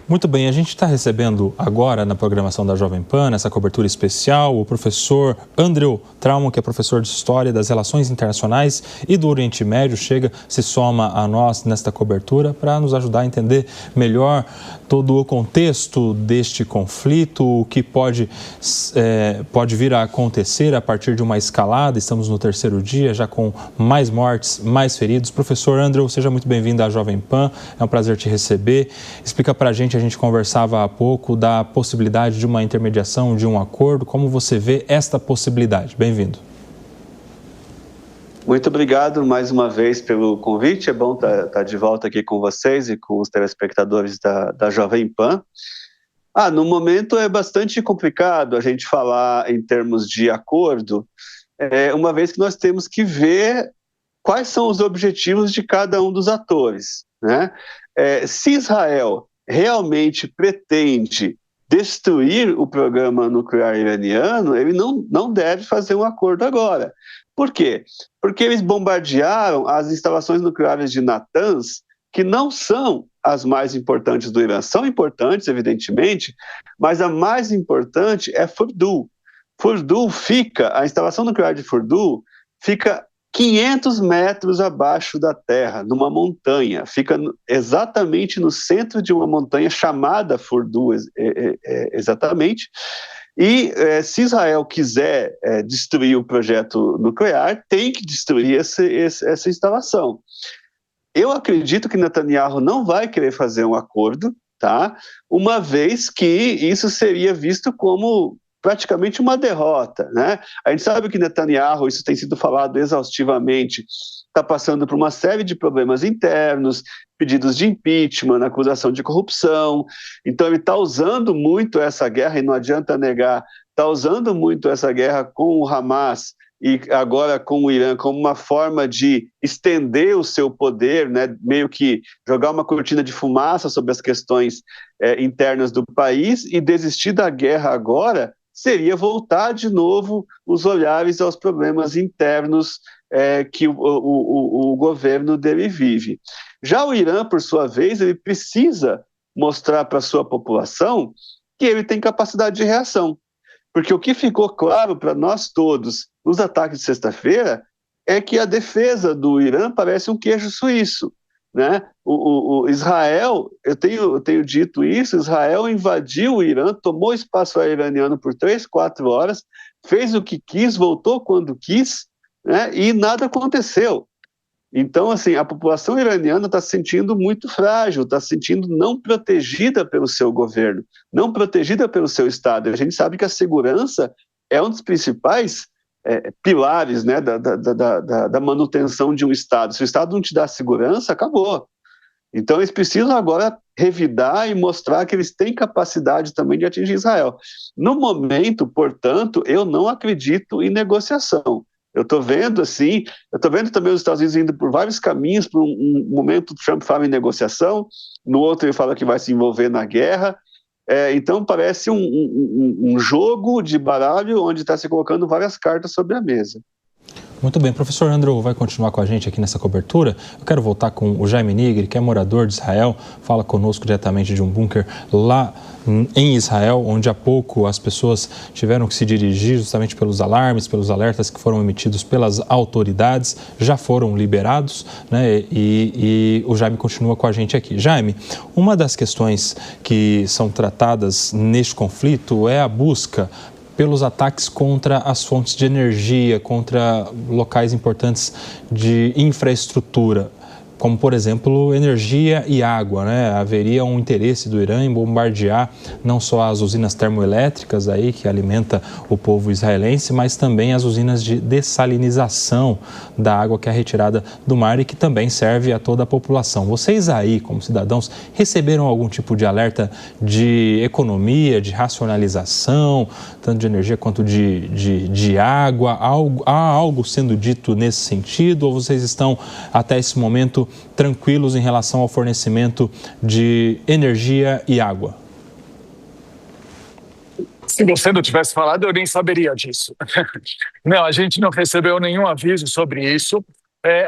Muito bem, a gente está recebendo agora na programação da Jovem Pan, nessa cobertura especial, o professor Andrew Trauman, que é professor de História das Relações Internacionais e do Oriente Médio, se soma a nós nesta cobertura para nos ajudar a entender melhor todo o contexto deste conflito, o que pode vir a acontecer a partir de uma escalada. Estamos no terceiro dia, já com mais mortes, mais feridos. Professor Andrew, seja muito bem-vindo à Jovem Pan, é um prazer te receber. Explica para a gente conversava há pouco da possibilidade de uma intermediação, de um acordo. Como você vê esta possibilidade? Bem-vindo. Muito obrigado mais uma vez pelo convite. É bom estar de volta aqui com vocês e com os telespectadores da Jovem Pan. No momento é bastante complicado a gente falar em termos de acordo, uma vez que nós temos que ver quais são os objetivos de cada um dos atores, né? Se Israel realmente pretende destruir o programa nuclear iraniano, ele não deve fazer um acordo agora. Por quê? Porque eles bombardearam as instalações nucleares de Natanz, que não são as mais importantes do Irã. São importantes, evidentemente, mas a mais importante é Fordow. A instalação nuclear de Fordow fica 500 metros abaixo da terra, numa montanha. Fica exatamente no centro de uma montanha chamada Fordow, exatamente. E se Israel quiser destruir o projeto nuclear, tem que destruir essa instalação. Eu acredito que Netanyahu não vai querer fazer um acordo, tá? Uma vez que isso seria visto como praticamente uma derrota, né? A gente sabe que Netanyahu, isso tem sido falado exaustivamente, está passando por uma série de problemas internos, pedidos de impeachment, acusação de corrupção. Então ele está usando muito essa guerra, e não adianta negar, está usando muito essa guerra com o Hamas e agora com o Irã como uma forma de estender o seu poder, né? Meio que jogar uma cortina de fumaça sobre as questões internas do país, e desistir da guerra agora seria voltar de novo os olhares aos problemas internos que o governo dele vive. Já o Irã, por sua vez, ele precisa mostrar para a sua população que ele tem capacidade de reação. Porque o que ficou claro para nós todos nos ataques de sexta-feira é que a defesa do Irã parece um queijo suíço, né? O Israel, eu tenho dito isso, Israel invadiu o Irã, tomou espaço iraniano por 3, 4 horas, fez o que quis, voltou quando quis, né? E nada aconteceu. Então, assim, a população iraniana está se sentindo muito frágil, está se sentindo não protegida pelo seu governo, não protegida pelo seu Estado. A gente sabe que a segurança é um dos principais pilares, né, da manutenção de um Estado. Se o Estado não te dá segurança, acabou. Então, eles precisam agora revidar e mostrar que eles têm capacidade também de atingir Israel. No momento, portanto, eu não acredito em negociação. Eu estou vendo também os Estados Unidos indo por vários caminhos. Por um momento, Trump fala em negociação, no outro ele fala que vai se envolver na guerra. Então parece um jogo de baralho onde está se colocando várias cartas sobre a mesa. Muito bem, professor Andrew vai continuar com a gente aqui nessa cobertura. Eu quero voltar com o Jaime Nigri, que é morador de Israel, fala conosco diretamente de um bunker lá em Israel, onde há pouco as pessoas tiveram que se dirigir justamente pelos alarmes, pelos alertas que foram emitidos pelas autoridades, já foram liberados, né? E o Jaime continua com a gente aqui. Jaime, uma das questões que são tratadas neste conflito é a busca pelos ataques contra as fontes de energia, contra locais importantes de infraestrutura, como, por exemplo, energia e água, né? Haveria um interesse do Irã em bombardear não só as usinas termoelétricas aí, que alimenta o povo israelense, mas também as usinas de dessalinização da água que é retirada do mar e que também serve a toda a população. Vocês aí, como cidadãos, receberam algum tipo de alerta de economia, de racionalização, tanto de energia quanto de água? Há algo sendo dito nesse sentido, ou vocês estão, até esse momento, tranquilos em relação ao fornecimento de energia e água? Se você não tivesse falado, eu nem saberia disso. Não, a gente não recebeu nenhum aviso sobre isso.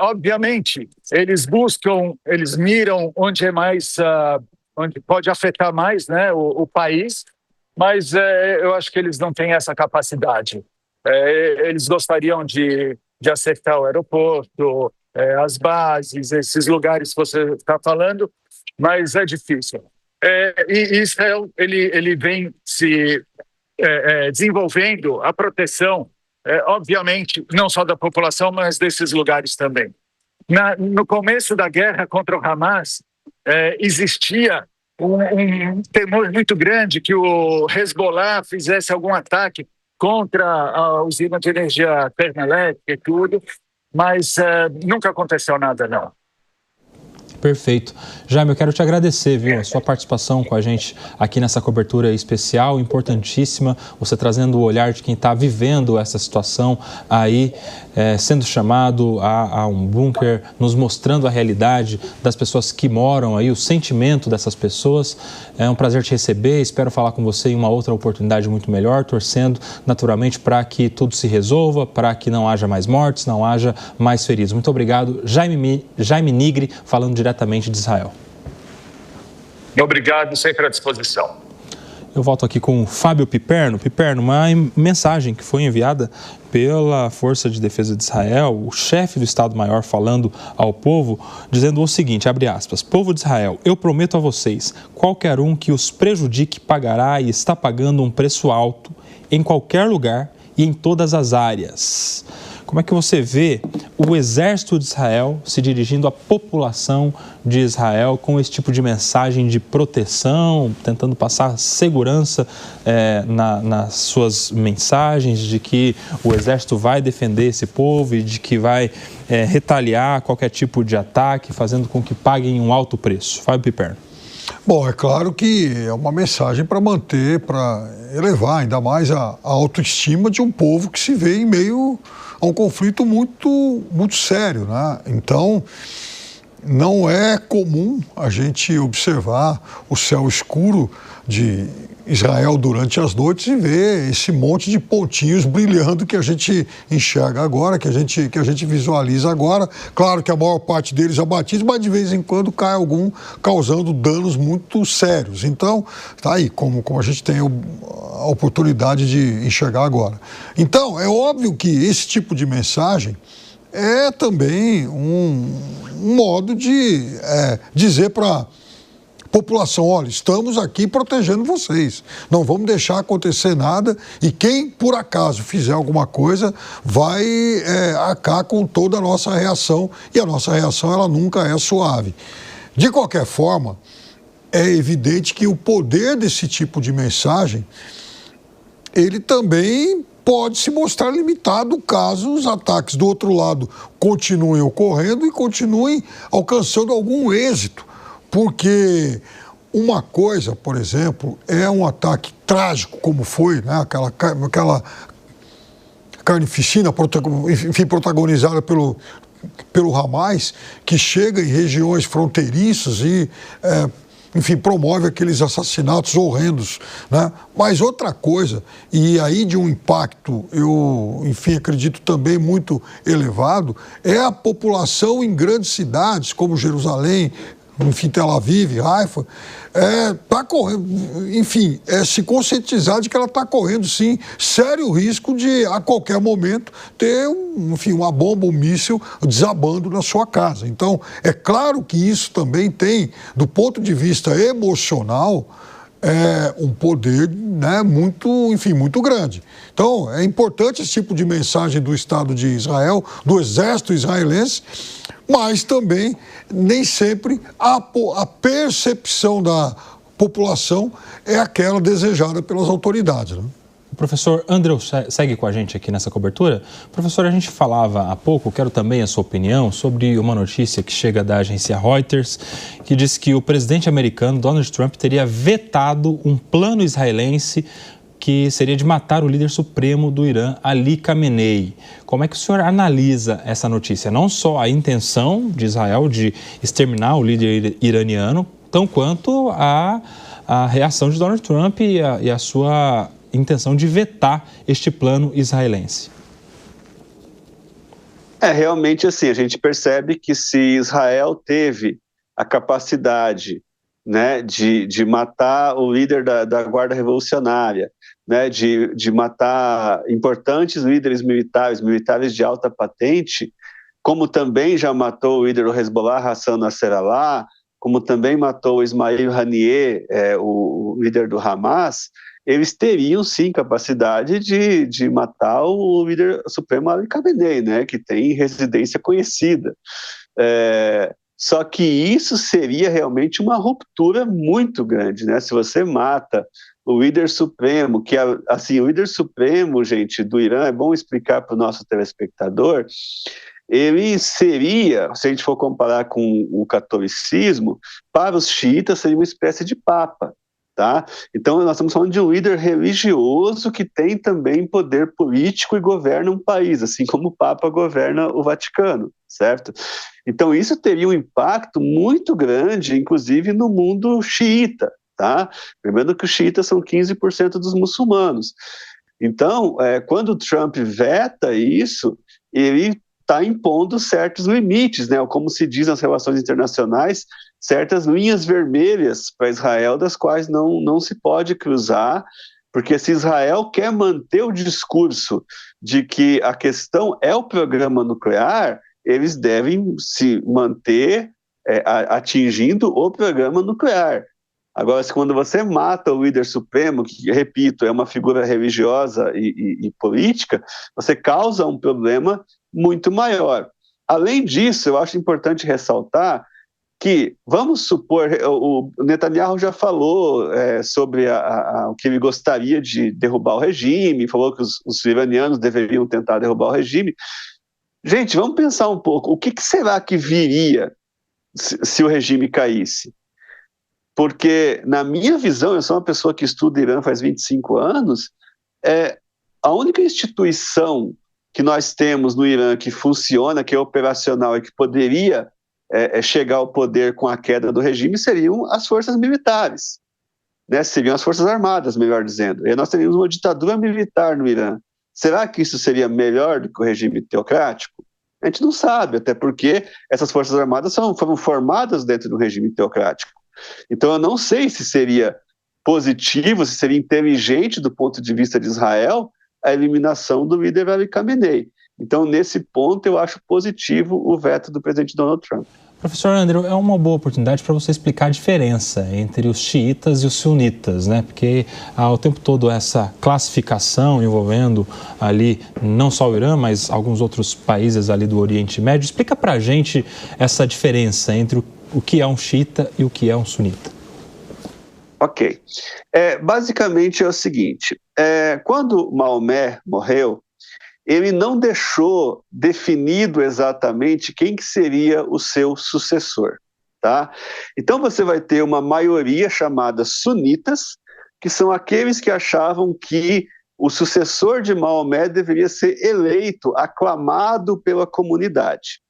Obviamente, eles miram onde é mais onde pode afetar mais, né, o país, mas eu acho que eles não têm essa capacidade. Eles gostariam de acertar o aeroporto, as bases, esses lugares que você está falando, mas é difícil. E Israel ele vem se desenvolvendo a proteção, obviamente, não só da população, mas desses lugares também. No começo da guerra contra o Hamas, existia um temor muito grande que o Hezbollah fizesse algum ataque contra a usina de energia termoelétrica e tudo, mas nunca aconteceu nada, não. Perfeito. Jaime, eu quero te agradecer, viu, a sua participação com a gente aqui nessa cobertura especial, importantíssima, você trazendo o olhar de quem está vivendo essa situação aí, sendo chamado a um bunker, nos mostrando a realidade das pessoas que moram aí, o sentimento dessas pessoas. É um prazer te receber, espero falar com você em uma outra oportunidade muito melhor, torcendo naturalmente para que tudo se resolva, para que não haja mais mortes, não haja mais feridos. Muito obrigado. Jaime Nigri, falando diretamente de Israel. Obrigado, sempre à disposição. Eu volto aqui com o Fábio Piperno. Piperno, uma mensagem que foi enviada pela Força de Defesa de Israel, o chefe do Estado-Maior falando ao povo, dizendo o seguinte, abre aspas, povo de Israel, eu prometo a vocês, qualquer um que os prejudique pagará e está pagando um preço alto em qualquer lugar e em todas as áreas. Como é que você vê o exército de Israel se dirigindo à população de Israel com esse tipo de mensagem de proteção, tentando passar segurança nas suas mensagens, de que o exército vai defender esse povo e de que vai retaliar qualquer tipo de ataque, fazendo com que paguem um alto preço? Fábio Piperno. Bom, é claro que é uma mensagem para manter, para elevar ainda mais a autoestima de um povo que se vê em meio a um conflito muito sério, né? Então, não é comum a gente observar o céu escuro de Israel durante as noites e ver esse monte de pontinhos brilhando que a gente enxerga agora, que a gente visualiza agora. Claro que a maior parte deles abatidos, mas de vez em quando cai algum causando danos muito sérios. Então, tá aí, como a gente tem a oportunidade de enxergar agora. Então, é óbvio que esse tipo de mensagem é também um modo de dizer para população, olha, estamos aqui protegendo vocês, não vamos deixar acontecer nada e quem por acaso fizer alguma coisa vai arcar com toda a nossa reação e a nossa reação ela nunca é suave. De qualquer forma, é evidente que o poder desse tipo de mensagem, ele também pode se mostrar limitado caso os ataques do outro lado continuem ocorrendo e continuem alcançando algum êxito. Porque uma coisa, por exemplo, é um ataque trágico, como foi, né? Aquela carnificina, enfim, protagonizada pelo Hamas, que chega em regiões fronteiriças e, enfim, promove aqueles assassinatos horrendos, né? Mas outra coisa, e aí de um impacto, eu, enfim, acredito também muito elevado, é a população em grandes cidades, como Jerusalém, enfim, Tel Aviv, Haifa, está correndo, enfim, se conscientizar de que ela está correndo, sim, sério risco de, a qualquer momento, ter, enfim, uma bomba, um míssil desabando na sua casa. Então, é claro que isso também tem, do ponto de vista emocional, um poder, né, muito grande. Então, é importante esse tipo de mensagem do Estado de Israel, do exército israelense, mas também nem sempre a percepção da população é aquela desejada pelas autoridades, né? O professor Andrew segue com a gente aqui nessa cobertura. Professor, a gente falava há pouco, quero também a sua opinião sobre uma notícia que chega da agência Reuters, que diz que o presidente americano Donald Trump teria vetado um plano israelense que seria de matar o líder supremo do Irã, Ali Khamenei. Como é que o senhor analisa essa notícia? Não só a intenção de Israel de exterminar o líder iraniano, tão quanto a reação de Donald Trump e a sua intenção de vetar este plano israelense. Realmente assim, a gente percebe que se Israel teve a capacidade né, de matar o líder da Guarda Revolucionária, né, de matar importantes líderes militares de alta patente, como também já matou o líder do Hezbollah, Hassan Nasrallah, como também matou o Ismail Haniyeh, o líder do Hamas, eles teriam sim capacidade de matar o líder supremo Ali Khamenei, né, que tem residência conhecida. Só que isso seria realmente uma ruptura muito grande, né? Se você mata o líder supremo, que assim, o líder supremo, gente, do Irã, é bom explicar para o nosso telespectador, ele seria, se a gente for comparar com o catolicismo, para os xiitas seria uma espécie de papa, tá? Então nós estamos falando de um líder religioso que tem também poder político e governa um país, assim como o papa governa o Vaticano, certo? Então isso teria um impacto muito grande, inclusive no mundo xiita, tá? Lembrando que os xiitas são 15% dos muçulmanos. Então, quando o Trump veta isso, ele está impondo certos limites, né? Ou como se diz nas relações internacionais, certas linhas vermelhas para Israel, das quais não se pode cruzar, porque se Israel quer manter o discurso de que a questão é o programa nuclear, eles devem se manter atingindo o programa nuclear. Agora, quando você mata o líder supremo, que, repito, é uma figura religiosa e política, você causa um problema muito maior. Além disso, eu acho importante ressaltar que, vamos supor, o Netanyahu já falou sobre o que ele gostaria de derrubar o regime, falou que os iranianos deveriam tentar derrubar o regime. Gente, vamos pensar um pouco, o que será que viria se o regime caísse? Porque, na minha visão, eu sou uma pessoa que estuda Irã faz 25 anos, a única instituição que nós temos no Irã que funciona, que é operacional e que poderia chegar ao poder com a queda do regime seriam as forças militares, né? Seriam as forças armadas, melhor dizendo. E nós teríamos uma ditadura militar no Irã. Será que isso seria melhor do que o regime teocrático? A gente não sabe, até porque essas forças armadas foram formadas dentro do regime teocrático. Então eu não sei se seria positivo, se seria inteligente do ponto de vista de Israel a eliminação do líder Ali Khamenei. Então nesse ponto eu acho positivo o veto do presidente Donald Trump. Professor Andrew, é uma boa oportunidade para você explicar a diferença entre os xiitas e os sunitas, né? Porque há o tempo todo essa classificação envolvendo ali não só o Irã, mas alguns outros países ali do Oriente Médio. Explica para a gente essa diferença entre o que é um xiita e o que é um sunita. Ok. Basicamente é o seguinte, quando Maomé morreu, ele não deixou definido exatamente quem que seria o seu sucessor, tá? Então você vai ter uma maioria chamada sunitas, que são aqueles que achavam que o sucessor de Maomé deveria ser eleito, aclamado pela comunidade.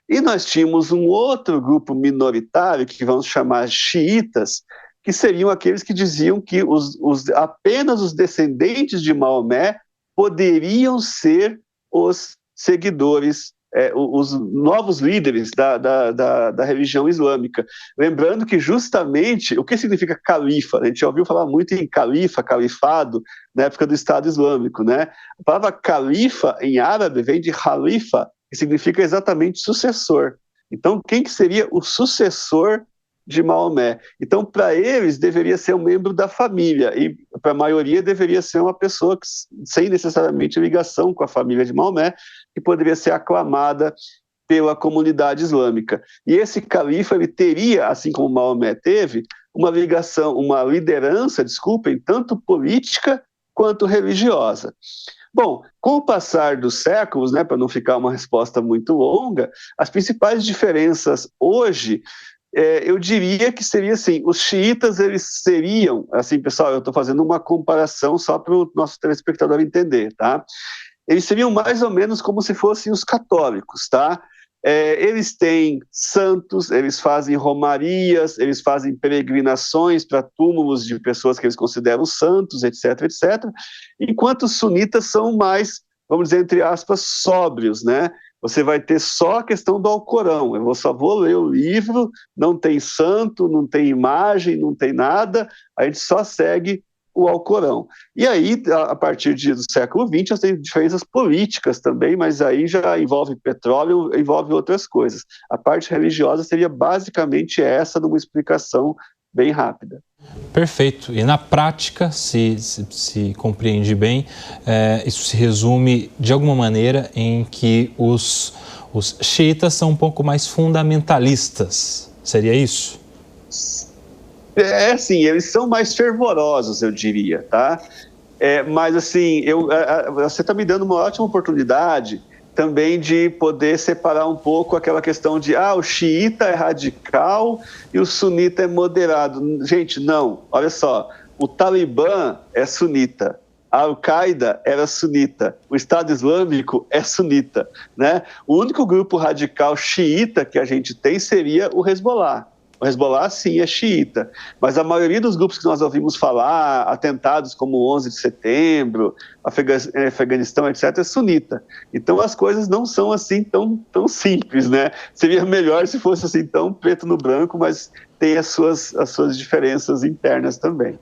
E nós tínhamos um outro grupo minoritário, que vamos chamar xiitas, que seriam aqueles que diziam que apenas os descendentes de Maomé poderiam ser os seguidores, os novos líderes da religião islâmica. Lembrando que justamente, o que significa califa? A gente já ouviu falar muito em califa, califado, na época do Estado Islâmico, né? A palavra califa em árabe vem de khalifa, que significa exatamente sucessor. Então, quem que seria o sucessor de Maomé? Então, para eles, deveria ser um membro da família, e para a maioria deveria ser uma pessoa que, sem necessariamente ligação com a família de Maomé, que poderia ser aclamada pela comunidade islâmica. E esse califa, ele teria, assim como Maomé teve, uma liderança, tanto política quanto religiosa. Bom, com o passar dos séculos, né, para não ficar uma resposta muito longa, as principais diferenças hoje, eu diria que seria assim, os xiitas, eles seriam, assim, pessoal, eu estou fazendo uma comparação só para o nosso telespectador entender, tá? Eles seriam mais ou menos como se fossem os católicos, tá? Eles têm santos, eles fazem romarias, eles fazem peregrinações para túmulos de pessoas que eles consideram santos, etc, etc, enquanto os sunitas são mais, vamos dizer, entre aspas, sóbrios, né? você vai ter só a questão do Alcorão. Eu só vou ler o livro, não tem santo, não tem imagem, não tem nada, a gente só segue o Alcorão. E aí, a partir do século XX, tem diferenças políticas também, mas aí já envolve petróleo, envolve outras coisas. A parte religiosa seria basicamente essa, numa explicação bem rápida. Perfeito. E na prática, se compreende bem, isso se resume de alguma maneira em que os xiitas são um pouco mais fundamentalistas. Seria isso? Sim, eles são mais fervorosos, eu diria, tá? Mas, assim, você está me dando uma ótima oportunidade também de poder separar um pouco aquela questão de, o xiita é radical e o sunita é moderado. Gente, não, olha só, o Talibã é sunita, a Al-Qaeda era sunita, o Estado Islâmico é sunita, né? O único grupo radical xiita que a gente tem seria o Hezbollah. O Hezbollah, sim, é xiita, mas a maioria dos grupos que nós ouvimos falar, atentados como o 11 de setembro, Afeganistão, etc., é sunita. Então, as coisas não são assim tão simples, né? Seria melhor se fosse assim tão preto no branco, mas tem as suas diferenças internas também.